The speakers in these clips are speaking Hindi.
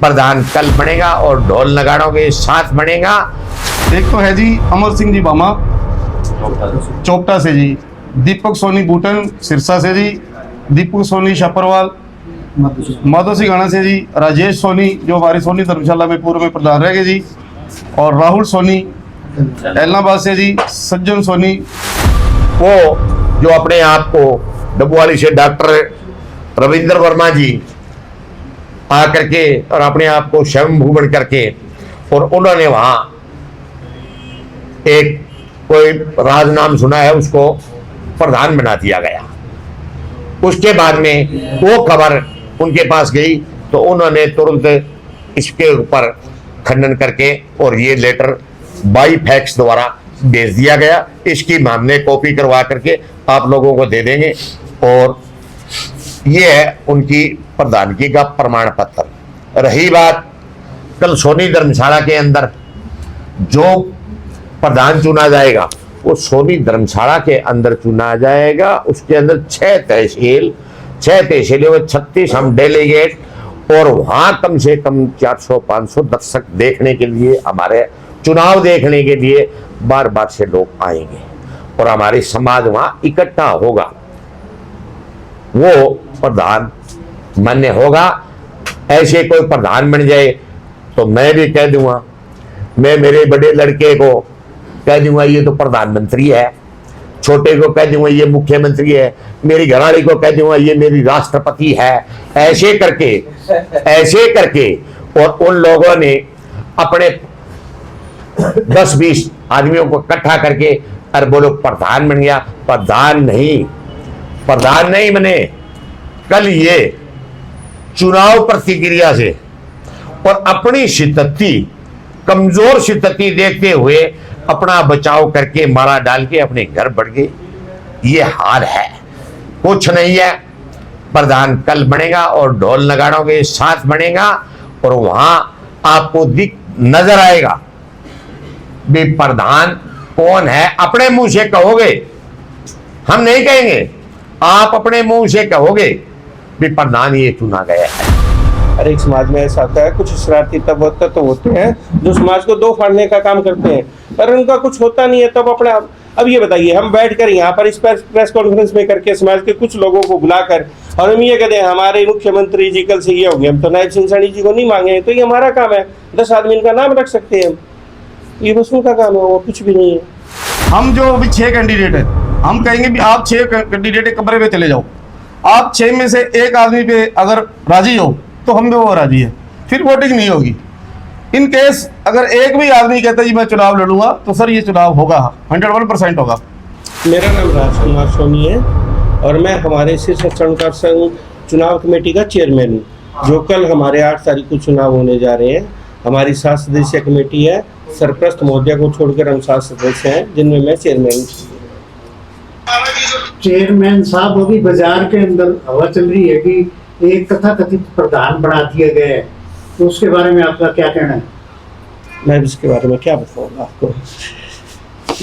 प्रधान कल बनेगा और ढोल नगाड़ों के साथ बनेगा। एक तो है जी अमर सिंह जी बामा चोपटा से जी, दीपक सोनी बूटन सिरसा से जी, दीपक सोनी छापरवाल माधो सिंह से जी, राजेश सोनी जो हमारी सोनी धर्मशाला में पूर्व में प्रधान रह गए जी, और राहुल सोनी एलनाबाद से जी, सज्जन सोनी वो जो अपने आप को डबुआली से डॉक्टर रविंद्र वर्मा जी आकर के और अपने आप को स्वयं भूमन करके और उन्होंने वहां एक कोई राज नाम सुना है, उसको प्रधान बना दिया गया। उसके बाद में वो खबर उनके पास गई तो उन्होंने तुरंत इसके ऊपर खंडन करके और ये लेटर बाई फैक्स द्वारा भेज दिया गया। इसकी हमने कॉपी करवा करके आप लोगों को दे देंगे और ये है उनकी प्रधानगी का प्रमाण पत्र। रही बात कल सोनी धर्मशाला के अंदर जो प्रधान चुना जाएगा वो सोनी धर्मशाला के अंदर चुना जाएगा। उसके अंदर 6 तहसीलों में 36 हम डेलीगेट और वहां कम से कम 400-500 दर्शक देखने के लिए, हमारे चुनाव देखने के लिए बार बार से लोग आएंगे और हमारी समाज वहां इकट्ठा होगा। वो प्रधान मान्य होगा। ऐसे कोई प्रधान बन जाए तो मैं भी कह दूंगा, मैं मेरे बड़े लड़के को कह दूंगा ये तो प्रधानमंत्री है, छोटे को कह दूंगा ये मुख्यमंत्री है, मेरी घरवाली को कह दूंगा ये मेरी राष्ट्रपति है। ऐसे करके और उन लोगों ने अपने 10-20 आदमियों को इकट्ठा करके और बोलो प्रधान बन गया। प्रधान नहीं बने। कल ये चुनाव प्रतिक्रिया से और अपनी स्थिति कमजोर स्थिति देखते हुए अपना बचाव करके मारा डाल के अपने घर बढ़ गए। ये हाल है, कुछ नहीं है। प्रधान कल बनेगा और ढोल नगाड़ों के साथ बनेगा और वहां आपको नजर आएगा भी प्रधान कौन है। अपने मुंह से कहोगे, हम नहीं कहेंगे, आप अपने मुंह से कहोगे भी प्रधान ये चुना गया है। हर एक समाज में ऐसा होता है, कुछ शरारती तत्व तो होते हैं जो समाज को दो फाड़ने का काम करते हैं, पर उनका कुछ होता नहीं है। तब अपना अब ये बताइए, हम बैठकर यहाँ पर इस प्रेस कॉन्फ्रेंस में करके समाज के कुछ लोगों को बुलाकर और हम ये कहते हैं हमारे मुख्यमंत्री जी कल से ये हो गए, हम तो नायब सिंह सैनी जी को नहीं मांगे, तो ये हमारा काम है। 10 आदमी इनका नाम रख सकते हैं, ये बस उनका काम है, वो कुछ भी नहीं है। हम जो अभी 6 कैंडिडेट है, हम कहेंगे भी आप 6 कैंडिडेट के कमरे में चले जाओ, आप 6 में से एक आदमी पे अगर राजी हो तो हम भी वो राजी है, फिर वोटिंग नहीं होगी। इन केस अगर एक भी आदमी कहता है जी मैं चुनाव लड़ूंगा तो सर ये चुनाव होगा, 101% होगा। मेरा नाम राजकुमार सोनी है और मैं हमारे शीर्ष स्वर्णकार संघ चुनाव कमेटी का चेयरमैन हूँ। जो कल हमारे 8 तारीख को चुनाव होने जा रहे हैं, हमारी 7 सदस्यीय कमेटी है, सरप्रस्त महोदया को छोड़कर हम 7 सदस्य हैं, जिनमें मैं चेयरमैन हूँ। चेयरमैन साहब, अभी बाजार के अंदर हवा चल रही है कि एक तथाकथित प्रधान बना दिया गया है, तो उसके बारे में आपका क्या कहना है? मैं इसके बारे में क्या बताऊँ आपको।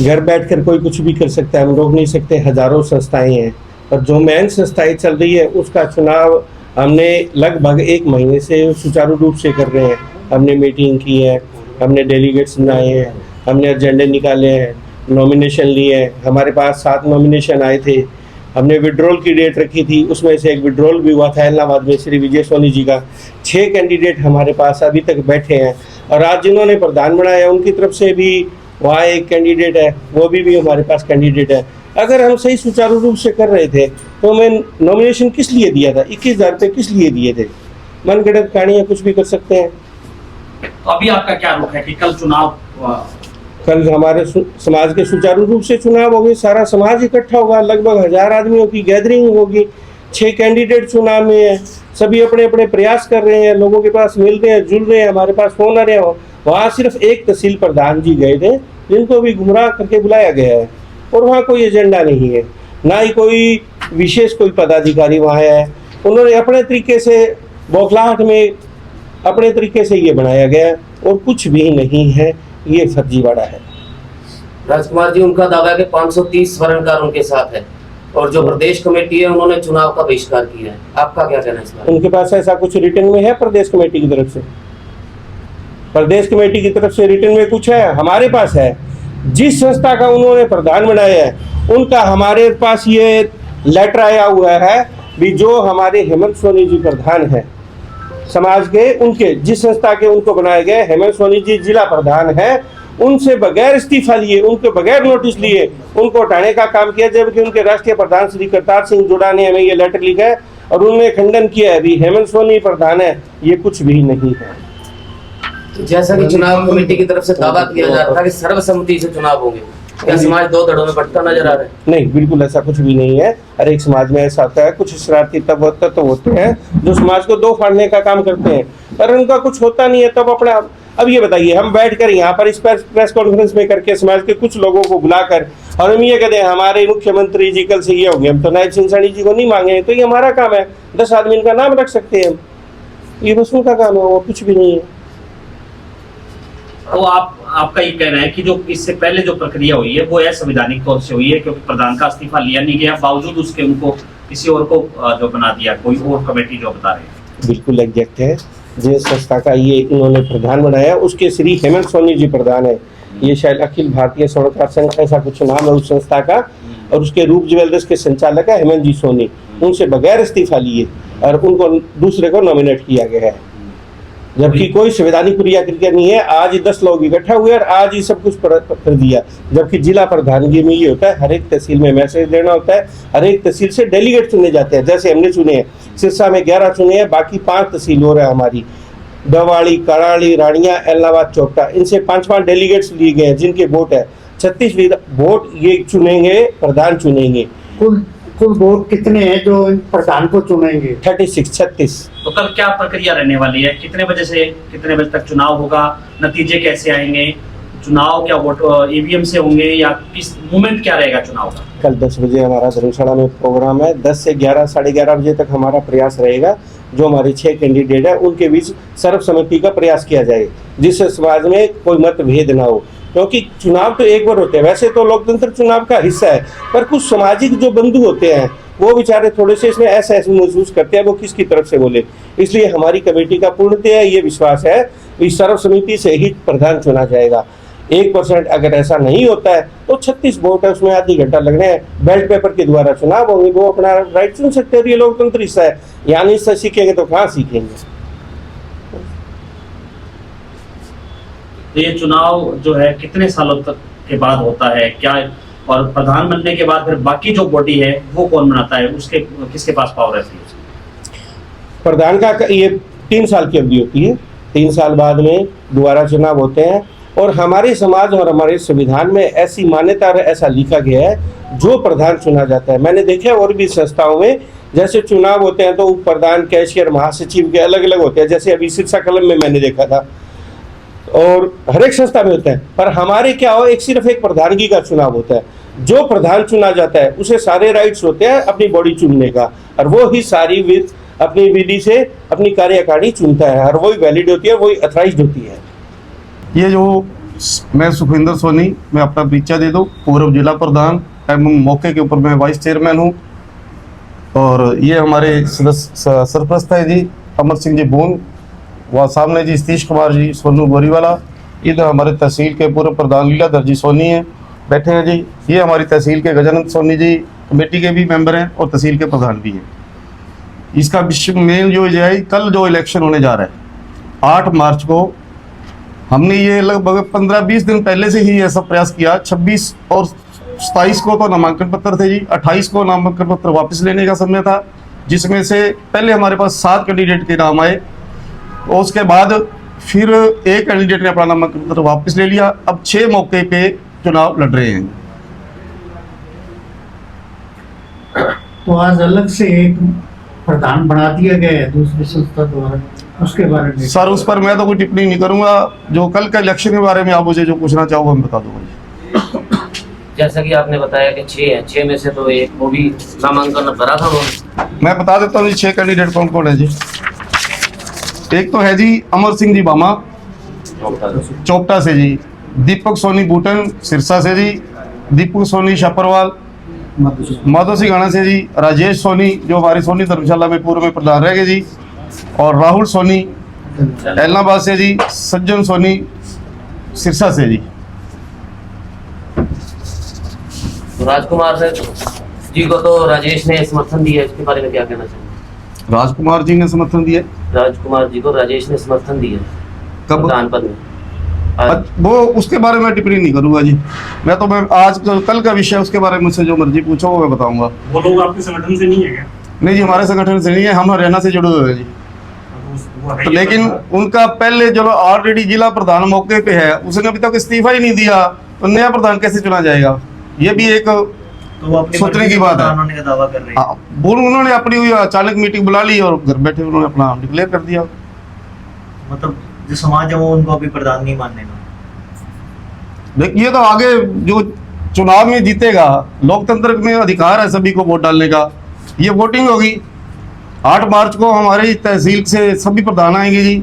घर बैठकर कोई कुछ भी कर सकता है, हम रोक नहीं सकते। हजारों संस्थाएं हैं और जो मेन संस्थाएं चल रही है उसका चुनाव हमने लगभग 1 महीने से सुचारू रूप से कर रहे हैं। हमने मीटिंग की है, हमने डेलीगेट्स बनाए हैं, हमने एजेंडे निकाले हैं, नॉमिनेशन लिए हैं। हमारे पास 7 नॉमिनेशन आए थे, हमने विड्रॉल की डेट रखी थी, उसमें से एक विड्रॉल भी हुआ था इलाहाबाद में श्री विजय सोनी जी का। 6 कैंडिडेट हमारे पास अभी तक बैठे हैं और आज जिन्होंने प्रधान बनाया उनकी तरफ से भी वहाँ एक कैंडिडेट है, वो भी हमारे पास कैंडिडेट है। अगर हम सही सुचारू रूप से कर रहे थे तो हमें नॉमिनेशन किस लिए दिया था, 21,000 रुपये किस लिए दिए थे? मनगढ़ंत कहानियाँ कुछ भी कर सकते हैं। तो अभी आपका क्या रुख है कि कल चुनाव, कल हमारे समाज के सुचारू रूप से चुनाव होंगे, सारा समाज इकट्ठा होगा, लगभग 1000 आदमियों की गैदरिंग होगी। 6 कैंडिडेट चुनाव में है, सभी अपने अपने प्रयास कर रहे हैं, लोगों के पास मिल रहे हैं, जुल रहे हैं, हमारे पास फोन आ रहे हैं। वहाँ सिर्फ एक तहसील प्रधान जी गए थे जिनको भी गुमराह करके बुलाया गया है और वहाँ कोई एजेंडा नहीं है, ना ही कोई विशेष कोई पदाधिकारी वहाँ है। उन्होंने अपने तरीके से बौखलाहट में अपने तरीके से ये बनाया गया और कुछ भी नहीं है, ये फर्जीवाड़ा है। राजकुमार जी, उनका दावा है कि 530 वर्णकार उनके साथ है और जो प्रदेश कमेटी है उन्होंने चुनाव का बहिष्कार किया है। आपका क्या कहना है इस बारे में? उनके पास ऐसा कुछ रिटर्न में है प्रदेश कमेटी की तरफ से? प्रदेश कमेटी की तरफ से रिटर्न में कुछ है, हमारे पास है। जिस संस्था का उन्होंने प्रधान बनाया है उनका हमारे पास ये लेटर आया हुआ है भी, जो हमारे हेमंत सोनी जी प्रधान हैं समाज के, उनके जिस संस्था के उनको बनाए गए हेमंत सोनी जी जिला प्रधान है, उनसे बगैर इस्तीफा लिए, उनके बगैर नोटिस लिए उनको हटाने का काम किया, जबकि उनके राष्ट्रीय प्रधान श्री करतार सिंह जुड़ा ने हमें ये लेटर लिखा है और उन्होंने खंडन किया है भी हेमंत सोनी प्रधान है, ये कुछ भी नहीं है। जैसा कि चुनाव कमेटी की तरफ से दावा किया जा रहा था कि सर्वसम्मति से चुनाव होंगे, क्या समाज दो धड़ों में बंटता नजर आ रहा है? नहीं, बिल्कुल ऐसा कुछ भी नहीं है। हर एक समाज में ऐसा होता है, कुछ शरारती तत्व होते हैं जो समाज को दो फाड़ने का काम करते हैं, पर उनका कुछ होता नहीं है। तब अपना अब ये बताइए, हम बैठकर यहाँ पर इस प्रेस कॉन्फ्रेंस में करके समाज के कुछ लोगों को बुलाकर और हम ये कहते हैं हमारे मुख्यमंत्री जी कल से ये हो गए, हम तो नायब सिंह सैनी जी को नहीं मांगे, तो ये हमारा काम है। 10 आदमी इनका नाम रख सकते हैं हम, ये बस उनका काम है, वो कुछ भी नहीं है। तो आपका ये कहना है कि जो इससे पहले जो प्रक्रिया हुई है वो असंवैधानिक तौर से हुई है, क्योंकि प्रधान का इस्तीफा लिया नहीं गया, बावजूद उसके उनको किसी और को जो बना दिया, कोई और कमेटी जो बता रहे हैं। बिल्कुल एग्जैक्ट है। जिस संस्था का ये इन्होंने प्रधान बनाया उसके श्री हेमंत सोनी जी प्रधान है। ये शायद अखिल भारतीय स्वर्णकार संघ ऐसा कुछ नाम है उस संस्था का, और उसके रूप ज्वेलर्स के संचालक है हेमंत जी सोनी। उनसे बगैर इस्तीफा लिए और उनको दूसरे को नॉमिनेट किया गया है, जबकि कोई संवैधानिक प्रक्रिया नहीं है। आज 10 लोग इकट्ठा हुए और आज ही सब कुछ कर दिया, जबकि जिला प्रधानगी में ये होता है हर एक तहसील में मैसेज देना होता है, हर एक तहसील से डेलीगेट चुने जाते हैं। जैसे हमने चुने हैं, सिरसा में 11 चुने हैं, बाकी 5 तहसील और है हमारी, दवाड़ी, कराड़ी, रानिया, एलनाबाद, चोपटा, इनसे 5-5 डेलीगेट्स लिए गए हैं जिनके वोट है 36 वोट ये चुनेंगे, प्रधान चुनेंगे। कुल वोट कितने हैं जो प्रधान को चुनेंगे? 36। तो कल क्या प्रक्रिया रहने वाली है? कितने बजे से कितने बजे तक चुनाव होगा? नतीजे कैसे आएंगे? चुनाव क्या वोट ईवीएम से होंगे या किस मूवमेंट क्या रहेगा चुनाव का? कल 10 बजे हमारा धर्मशाला में प्रोग्राम है। 10 से 11 साढ़े 11 बजे तक हमारा प्रयास रहेगा। जो हमारे 6 कैंडिडेट है उनके बीच सर्वसम्मति का प्रयास किया जाए, जिससे समाज में कोई मतभेद ना हो, क्योंकि चुनाव तो एक बार होते हैं। वैसे तो लोकतंत्र चुनाव का हिस्सा है, पर कुछ सामाजिक जो बंधु होते हैं वो बेचारे थोड़े से इसमें ऐसा महसूस करते हैं वो किसकी तरफ से बोले। इसलिए हमारी कमेटी का पूर्णतः ये विश्वास है कि सर्वसम्मति से ही प्रधान चुना जाएगा। 1% अगर ऐसा नहीं होता है तो 36 वोट है, उसमें आधी घंटा लगने हैं, बैलेट पेपर के द्वारा चुनाव होंगे, वो अपना राइट चुन सकते हैं। ये लोकतंत्र हिस्सा है, यानी इससे सीखेंगे तो कहाँ सीखेंगे। तो ये चुनाव जो है कितने सालों तक के बाद होता है क्या, और प्रधान बनने के बाद फिर बाकी जो बॉडी है वो कौन बनाता है, उसके किसके पास पावर रहती है? प्रधान का ये 3 साल की अवधि होती है, 3 साल बाद में दोबारा चुनाव होते हैं। और हमारे समाज और हमारे संविधान में ऐसी मान्यता और ऐसा लिखा गया है जो प्रधान चुना जाता है। मैंने देखा है और भी संस्थाओं में जैसे चुनाव होते हैं तो प्रधान, कैशियर, महासचिव के अलग अलग होते हैं, जैसे अभी सिरसा कलम में मैंने देखा था, और हर एक संस्था में होता है। पर हमारे क्या हो, सिर्फ एक प्रधानगी का चुनाव होता है। जो प्रधान चुना जाता है उसे सारे राइट्स होते हैं अपनी बॉडी चुनने का, और वो ही सारी अपनी विधि से अपनी कार्यकारिणी चुनता है, और वही वैलिड होती है, वही अथराइज्ड होती है। ये जो मैं सुखविंदर सोनी, मैं अपना परिचय दे दूं, पूर्व जिला प्रधान एवं मौके के ऊपर मैं वाइस चेयरमैन हूं। और ये हमारे सरपरस्त है जी अमर सिंह जी बून, वहाँ सामने जी सतीश कुमार जी सोनू गोरीवाला, इधर हमारे तहसील के पूर्व प्रधान लीलाधर जी सोनी हैं बैठे हैं जी। ये हमारी तहसील के गजानंद सोनी जी कमेटी के भी मेंबर हैं और तहसील के प्रधान भी हैं। इसका विषय मेन जो है, कल जो इलेक्शन होने जा रहा है 8 मार्च को, हमने ये लगभग 15-20 दिन पहले से ही ये सब प्रयास किया। 26 और 27 को तो नामांकन पत्र थे जी, 28 को नामांकन पत्र वापस लेने का समय था, जिसमें से पहले हमारे पास 7 कैंडिडेट के नाम आए, और उसके बाद फिर एक कैंडिडेट ने अपना नामांकन पत्र वापस ले लिया। अब 6 मौके पे चुनाव लड़ रहे हैं। तो आज अलग से एक प्रधान बना दिया गया है दूसरी संस्था द्वारा, उसके बारे में सर उस पर मैं तो कोई टिप्पणी नहीं करूंगा। जो कल का इलेक्शन के बारे में आप मुझे जो पूछना चाहो मैं बता दूंगा। जैसा कि आपने बताया कि 6 है, 6 में से तो एक वो भी नामांकन भरा था उन्होंने। मैं बता देता हूँ 6 कैंडिडेट कौन कौन है जी। एक तो है जी अमर सिंह जी बामा चोपटा से जी, दीपक सोनी बूटन सिरसा से जी, दीपक सोनी छापरवाल माधो सिंह गाना से जी, राजेश सोनी जो हमारी सोनी धर्मशाला में पूर्व में प्रधान रह गए जी, और राहुल सोनी एलनाबाद से जी सज्जन सोनी सिरसा से जी। तो राजकुमार से जी को तो राजेश ने समर्थन दिया, इसके बारे में क्या कहना चाहिए? राजकुमार जी ने समर्थन दिया। राजकुमार जी को राजेश ने समर्थन दिया कब? प्रधान पद में। आज वो उसके बारे में टिप्पणी नहीं करूंगा जी। मैं आज कल का विषय उसके बारे में मुझसे जो मर्जी पूछो वो मैं बताऊंगा। वो लोग आपके संगठन से नहीं है क्या? नहीं जी, हमारे संगठन से नहीं है, हम हरियाणा से जुड़े हुए हैं जी। वो है तो ही लेकिन प्रधान। उनका पहले जो ऑलरेडी जिला प्रधान मौके पे है उसने अभी तक इस्तीफा ही नहीं दिया, तो नया प्रधान कैसे चुना जाएगा? ये भी एक तो वो अपनी सोचने मर्जी की से बात है। प्रधान होने का दावा कर रहे हैं। हाँ, उन्होंने अपनी हुई अचानक मीटिंग बुला ली और घर बैठे उन्होंने अपना डिक्लेयर कर दिया। मतलब जो समाज है वो उनको अभी प्रधान नहीं मानने का। देखिए तो आगे जो चुनाव में जीतेगा, लोकतंत्र में अधिकार है सभी को वोट डालने का, ये वोटिंग होगी। 8 मार्च को हमारे तहसील से सभी प्रधान आएंगे जी।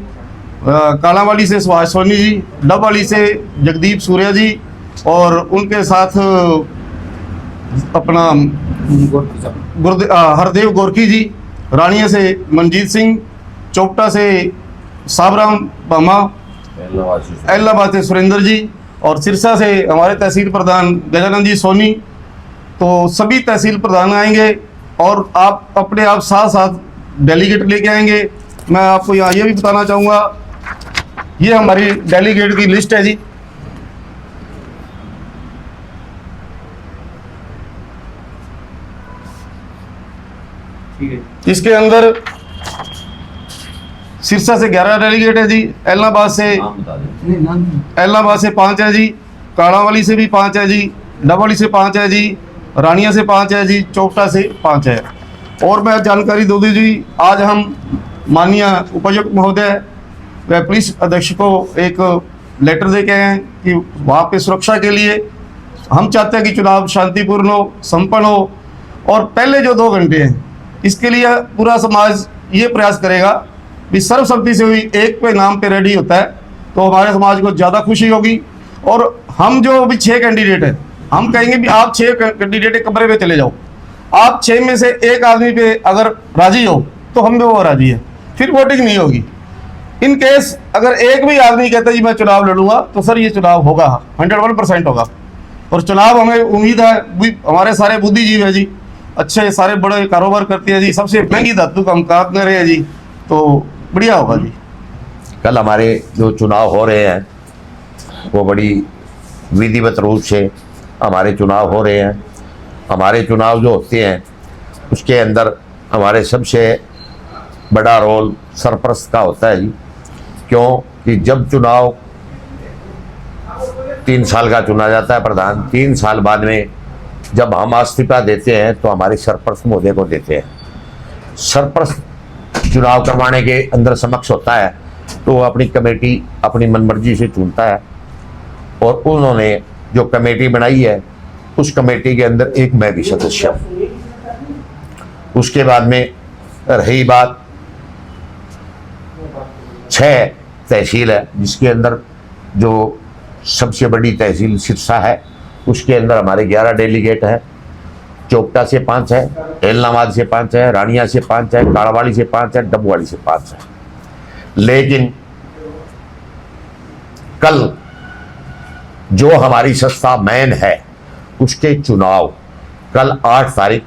कालावाली से सुभाष सोनी जी, डबवाली से जगदीप सूर्या जी और उनके साथ अपना हरदेव गोरखी जी, रानिया से मनजीत सिंह, चोपटा से साबराम बामा, एलाहाबाद से सुरेंद्र जी और सिरसा से हमारे तहसील प्रधान गजानंद जी सोनी। तो सभी तहसील प्रधान आएंगे और आप अपने आप साथ साथ डेलीगेट लेके आएंगे। मैं आपको यहाँ ये भी बताना चाहूँगा, ये हमारी डेलीगेट की लिस्ट है जी। ठीक है। इसके अंदर सिरसा से 11 डेलीगेट है जी, एलनाबाद से 5 है जी, काड़ावाली से भी 5 है जी, डबवाली से 5 है जी, रानिया से 5 है जी, चोपटा से 5 है। और मैं जानकारी दे दूँ जी, आज हम माननीय उपायुक्त महोदय व पुलिस अधीक्षक को एक लेटर दे के आए हैं कि वहाँ पे सुरक्षा के लिए हम चाहते हैं कि चुनाव शांतिपूर्ण हो, संपन्न हो। और पहले जो 2 घंटे हैं इसके लिए पूरा समाज ये प्रयास करेगा कि सर्वसम्मति से हुई एक पे नाम पे रेडी होता है तो हमारे समाज को ज़्यादा खुशी होगी। और हम जो अभी 6 कैंडिडेट हैं, हम कहेंगे भी आप 6 कैंडिडेट एक कमरे में चले जाओ, आप 6 में से एक आदमी पे अगर राजी हो तो हम भी वो राजी है, फिर वोटिंग नहीं होगी। इन केस अगर एक भी आदमी कहता है जी मैं चुनाव लड़ूंगा तो सर ये चुनाव होगा, 101% होगा। और चुनाव हमें उम्मीद है, हमारे सारे बुद्धिजीवी है जी, अच्छे सारे बड़े कारोबार करते हैं जी, सबसे महंगी धातु का हम काम कर रहे हैं जी, तो बढ़िया होगा जी। कल हमारे जो चुनाव हो रहे हैं वो बड़ी विधिवत रूप से हमारे चुनाव हो रहे हैं। हमारे चुनाव जो होते हैं उसके अंदर हमारे सबसे बड़ा रोल सरपरस्त का होता है जी। क्यों कि जब चुनाव 3 साल का चुना जाता है प्रधान, 3 साल बाद में जब हम इस्तीफा देते हैं तो हमारे सरपरस्त महोदय को देते हैं। सरपरस्त चुनाव करवाने के अंदर समक्ष होता है तो वो अपनी कमेटी अपनी मनमर्जी से चुनता है। और उन्होंने जो कमेटी बनाई है उस कमेटी के अंदर एक मैं भी सदस्य हूँ। उसके बाद में रही बात 6 तहसील है, जिसके अंदर जो सबसे बड़ी तहसील सिरसा है उसके अंदर हमारे 11 डेलीगेट हैं। चोपटा से 5 है, एलनाबाद से 5 है, रानिया से 5 है, काड़वाली से 5 है, डबवाली से 5 है। लेकिन कल जो हमारी संस्था मैन है उसके चुनाव कल 8 तारीख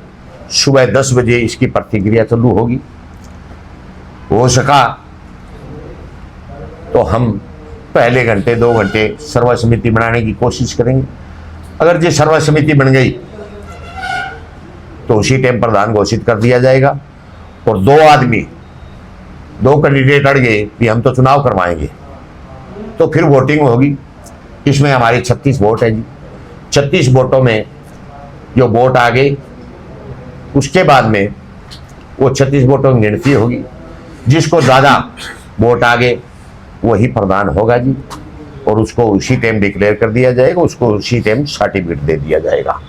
सुबह 10 बजे इसकी प्रतिक्रिया चालू होगी। हो सका तो हम पहले घंटे 2 घंटे सर्व समिति बनाने की कोशिश करेंगे। अगर ये सर्व समिति बन गई तो उसी टाइम प्रधान घोषित कर दिया जाएगा। और 2 कैंडिडेट अड़ गए कि हम तो चुनाव करवाएंगे तो फिर वोटिंग होगी। इसमें हमारे 36 वोट है जी। 36 वोटों में जो वोट आ गए उसके बाद में वो 36 वोटों की गिनती होगी। जिसको ज़्यादा वोट आ गए वही प्रधान होगा जी। और उसको उसी टाइम डिक्लेयर कर दिया जाएगा, उसको उसी टाइम सर्टिफिकेट दे दिया जाएगा।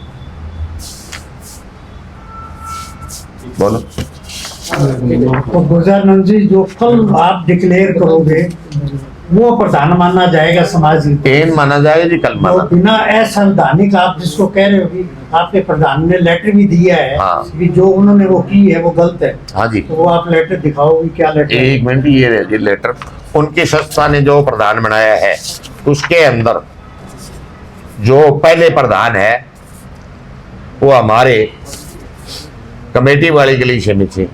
बोलो। तो गुलजारनंद जी, जो कल आप डिक्लेयर करोगे वो प्रधान माना जाएगा समाज हित? पेन माना जाएगा जी, कल तो माना। बिना असंवैधानिक आप जिसको कह रहे हो कि आपके प्रधान ने लेटर भी दिया है हाँ। कि जो उन्होंने वो की है वो गलत है, हाँ जी, तो वो आप लेटर दिखाओ कि क्या लेटर है? 1 मिनट, ये लेटर उनकी संस्था ने जो प्रधान बनाया है उसके अंदर जो पहले प्रधान है वो हमारे कमेटी वाली गली से नीचे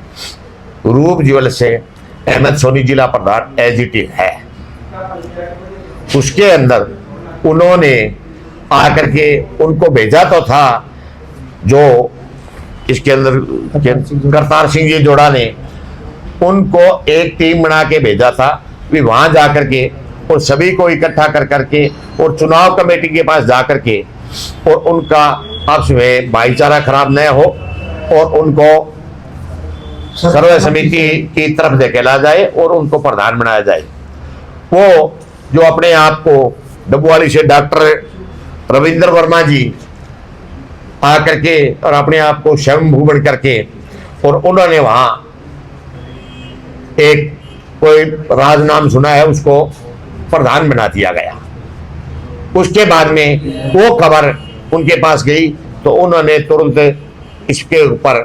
रूप ज्वेल से अहमद सोनी जिला प्रधान एजीटी है। उसके अंदर उन्होंने आकर के उनको भेजा तो था, जो इसके अंदर करतार सिंह जी जोड़ा ने उनको एक टीम बना के भेजा था कि वहां जाकर के और सभी को इकट्ठा कर करके और चुनाव कमेटी के पास जाकर के और उनका आपस में भाईचारा खराब न हो और उनको सर्वे समिति की तरफ धकेला जाए और उनको प्रधान बनाया जाए। वो जो अपने आप को डबुआली से डॉक्टर रविंद्र वर्मा जी आकर के और अपने आप को स्वयं भूमन करके और उन्होंने वहां एक कोई राज नाम सुना है उसको प्रधान बना दिया गया। उसके बाद में वो खबर उनके पास गई तो उन्होंने तुरंत इसके ऊपर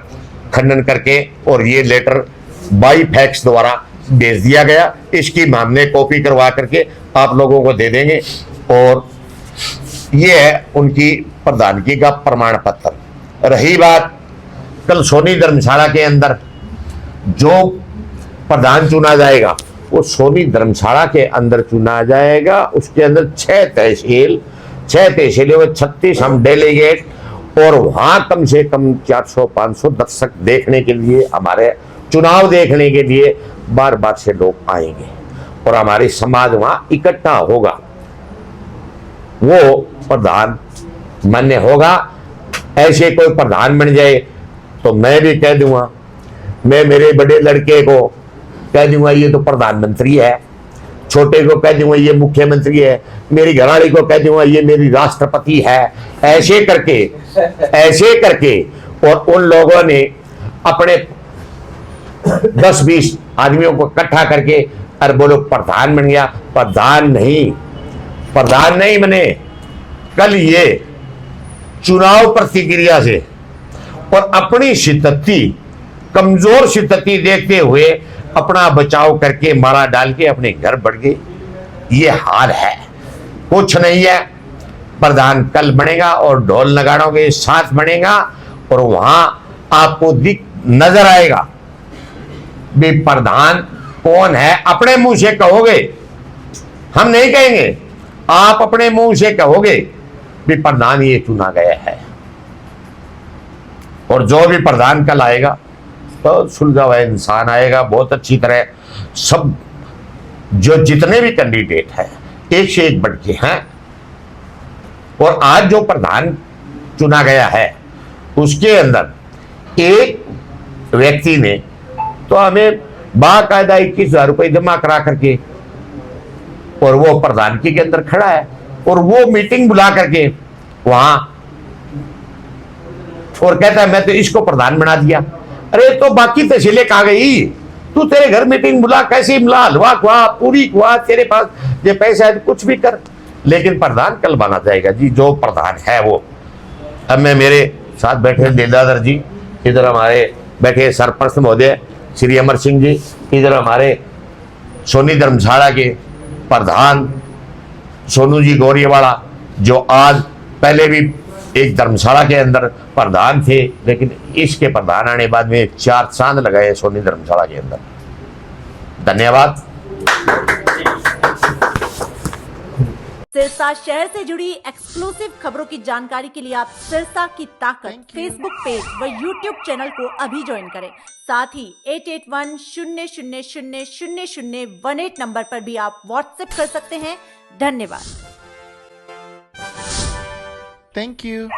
खंडन करके और ये लेटर बाई फैक्स द्वारा भेज दिया गया। इसकी हमने कॉपी करवा करके आप लोगों को दे देंगे और ये है उनकी प्रधानगी का प्रमाण पत्र। रही बात कल सोनी धर्मशाला के अंदर जो प्रधान चुना जाएगा वो सोनी धर्मशाला के अंदर चुना जाएगा। उसके अंदर 6 तहसील में 36 हम डेलीगेट और वहां कम से कम 400-500 दर्शक देखने के लिए, हमारे चुनाव देखने के लिए बार बार से लोग आएंगे और हमारी समाज वहां इकट्ठा होगा। वो प्रधान मान्य होगा। ऐसे कोई प्रधान बन जाए तो मैं भी कह दूंगा, मैं मेरे बड़े लड़के को कह दूंगा ये तो प्रधानमंत्री है, छोटे को कह दूंगा ये मुख्यमंत्री है, मेरी घरवाली को कह दूंगा ये मेरी राष्ट्रपति है। ऐसे करके और उन लोगों ने अपने 10-20 आदमियों को इकट्ठा करके अरे बोलो प्रधान बन गया। प्रधान नहीं बने। कल ये चुनाव प्रतिक्रिया से और अपनी स्थिति, कमजोर स्थिति देखते हुए अपना बचाव करके मारा डाल के अपने घर बढ़ गए। ये हाल है, कुछ नहीं है। प्रधान कल बनेगा और ढोल नगाड़ों के साथ बनेगा और वहां आपको नजर आएगा भी प्रधान कौन है। अपने मुंह से कहोगे, हम नहीं कहेंगे, आप अपने मुंह से कहोगे भी प्रधान ये चुना गया है। और जो भी प्रधान कल आएगा तो सुलझा हुआ इंसान आएगा, बहुत अच्छी तरह सब जो जितने भी कैंडिडेट हैं एक से एक बढ़ के हैं। और आज जो प्रधान चुना गया है उसके अंदर एक व्यक्ति ने तो हमें बाकायदा 21,000 रुपये जमा करा करके और वो प्रधानगी के अंदर खड़ा है और वो मीटिंग बुला करके वहां और कहता है मैं तो इसको प्रधान बना दिया। अरे तो बाकी तहसीलें कहाँ गई? तू तेरे घर मीटिंग बुला, कैसे मिला, हलवा खुआ, पूरी खुआ, तेरे पास ये पैसा है कुछ भी कर, लेकिन प्रधान कल बना जाएगा जी जो प्रधान है वो। अब मैं मेरे साथ बैठे लीलाधर जी, इधर हमारे बैठे सरपंच महोदय श्री अमर सिंह जी, इधर हमारे सोनी धर्मशाला के प्रधान सोनू जी गौरीवाला जो आज पहले भी एक धर्मशाला के अंदर प्रधान थे, लेकिन इसके प्रधान आने बाद में 4 चांद लगाए सोनी धर्मशाला के अंदर। धन्यवाद। सिरसा शहर से जुड़ी एक्सक्लूसिव खबरों की जानकारी के लिए आप सिरसा की ताकत फेसबुक पेज व यूट्यूब चैनल को अभी ज्वाइन करें। साथ ही 8810000018 नंबर पर भी आप व्हाट्सएप कर सकते हैं। धन्यवाद। Thank you.